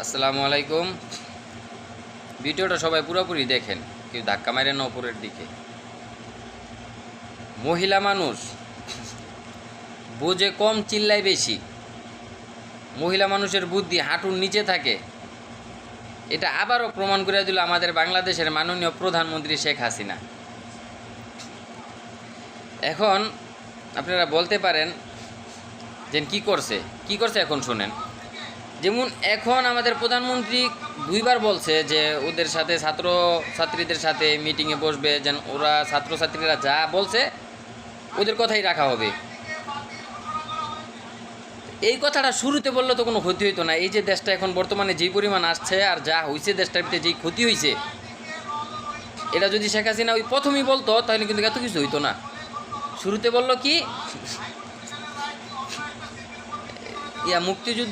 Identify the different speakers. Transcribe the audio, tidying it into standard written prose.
Speaker 1: আসসালামু আলাইকুম। ভিডিওটা সবাই পুরোপুরি দেখেন, কেউ ধাক্কা মারেন না উপরের দিকে। মহিলা মানুষ বোঝে কম, চিল্লায় বেশি। মহিলা মানুষের বুদ্ধি হাঁটুর নিচে থাকে। এটা আবারও প্রমাণ করে দিল আমাদের বাংলাদেশের মাননীয় প্রধানমন্ত্রী শেখ হাসিনা। এখন আপনারা বলতে পারেন যে কি করছে এখন শুনেন। যেমন এখন আমাদের প্রধানমন্ত্রী দুইবার বলছে যে ওদের সাথে ছাত্রছাত্রীদের সাথে মিটিংয়ে বসবে, যেন ওরা ছাত্রছাত্রীরা যা বলছে ওদের কথাই রাখা হবে। এই কথাটা শুরুতে বললে তো কোনো ক্ষতি হইতো না। এই যে দেশটা এখন বর্তমানে যেই পরিমাণ আসছে আর যা হয়েছে, দেশটার ভিতরে যেই ক্ষতি হয়েছে, এটা যদি শেখ হাসিনা ওই প্রথমেই বলতো তাহলে কিন্তু এত কিছু হইতো না। শুরুতে বললো কি মুক্তিযোদ্ধা